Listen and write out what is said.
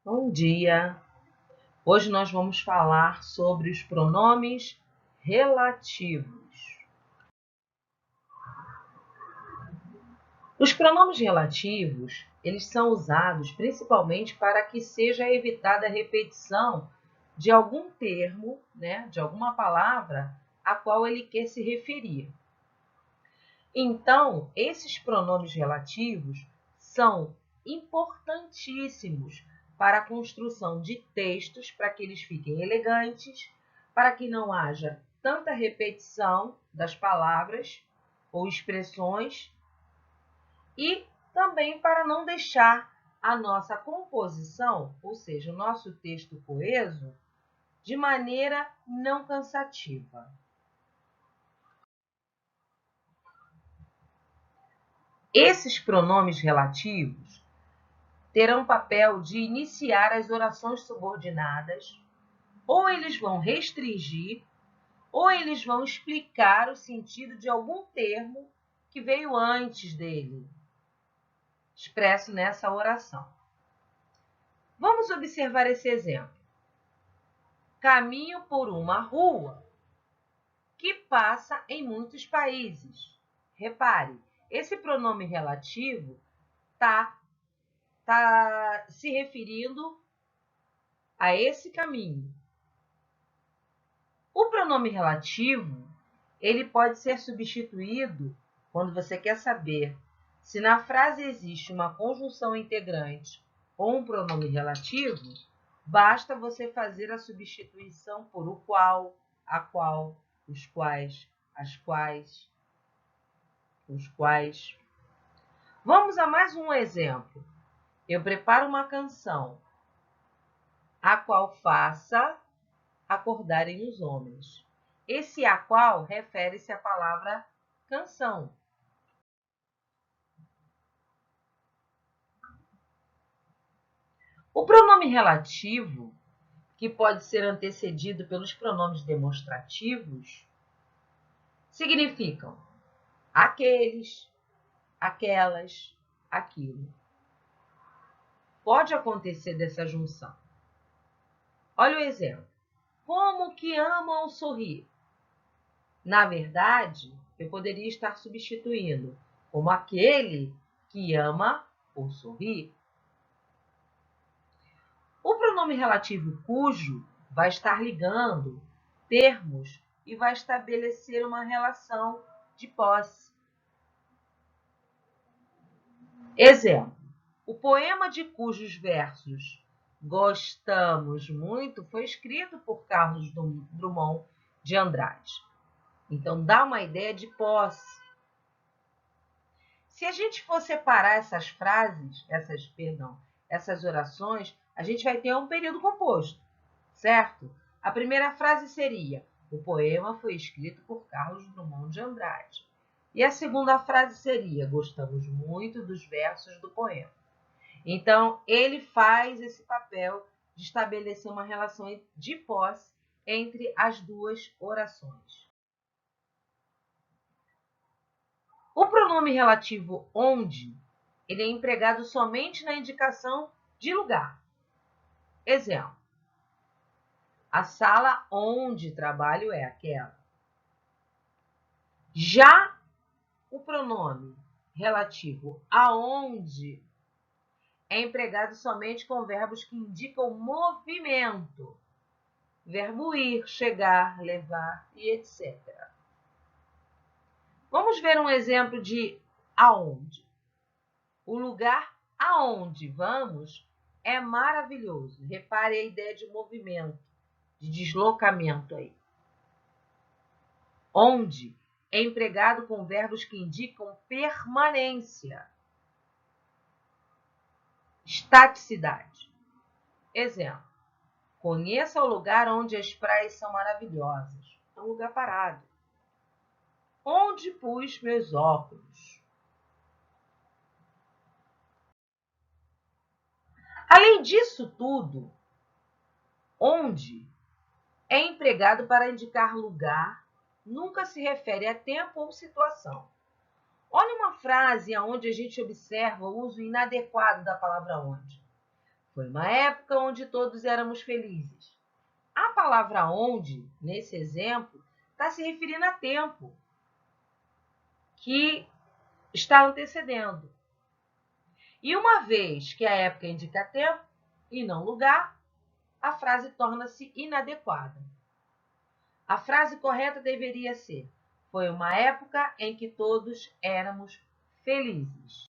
Bom dia! Hoje nós vamos falar sobre os pronomes relativos. Os pronomes relativos, eles são usados principalmente para que seja evitada a repetição de algum termo, de alguma palavra a qual ele quer se referir. Então, esses pronomes relativos são importantíssimos para a construção de textos, para que eles fiquem elegantes, para que não haja tanta repetição das palavras ou expressões e também para não deixar a nossa composição, ou seja, o nosso texto coeso, de maneira não cansativa. Esses pronomes relativos terão papel de iniciar as orações subordinadas, ou eles vão restringir, ou eles vão explicar o sentido de algum termo que veio antes dele, expresso nessa oração. Vamos observar esse exemplo. Caminho por uma rua que passa em muitos países. Repare, esse pronome relativo está se referindo a esse caminho. O pronome relativo, ele pode ser substituído quando você quer saber se na frase existe uma conjunção integrante ou um pronome relativo, basta você fazer a substituição por o qual, a qual, os quais, as quais, os quais. Vamos a mais um exemplo. Eu preparo uma canção, a qual faça acordarem os homens. Esse a qual refere-se à palavra canção. O pronome relativo, que pode ser antecedido pelos pronomes demonstrativos, significam aqueles, aquelas, aquilo. Pode acontecer dessa junção. Olha o exemplo. Como que amam sorrir? Na verdade, eu poderia estar substituindo como aquele que ama o sorrir. O pronome relativo cujo vai estar ligando termos e vai estabelecer uma relação de posse. Exemplo. O poema de cujos versos gostamos muito foi escrito por Carlos Drummond de Andrade. Então, dá uma ideia de posse. Se a gente for separar essas frases, essas orações, a gente vai ter um período composto, certo? A primeira frase seria: o poema foi escrito por Carlos Drummond de Andrade. E a segunda frase seria: gostamos muito dos versos do poema. Então, ele faz esse papel de estabelecer uma relação de posse entre as duas orações. O pronome relativo onde, ele é empregado somente na indicação de lugar. Exemplo. A sala onde trabalho é aquela. Já o pronome relativo aonde é empregado somente com verbos que indicam movimento. Verbo ir, chegar, levar e etc. Vamos ver um exemplo de aonde. O lugar aonde vamos é maravilhoso. Repare a ideia de movimento, de deslocamento aí. Onde é empregado com verbos que indicam permanência, estaticidade. Exemplo. Conheça o lugar onde as praias são maravilhosas. É um lugar parado. Onde pus meus óculos? Além disso tudo, onde é empregado para indicar lugar, nunca se refere a tempo ou situação. Olha uma frase onde a gente observa o uso inadequado da palavra onde. Foi uma época onde todos éramos felizes. A palavra onde, nesse exemplo, está se referindo a tempo que está antecedendo. E uma vez que a época indica tempo e não lugar, a frase torna-se inadequada. A frase correta deveria ser: foi uma época em que todos éramos felizes.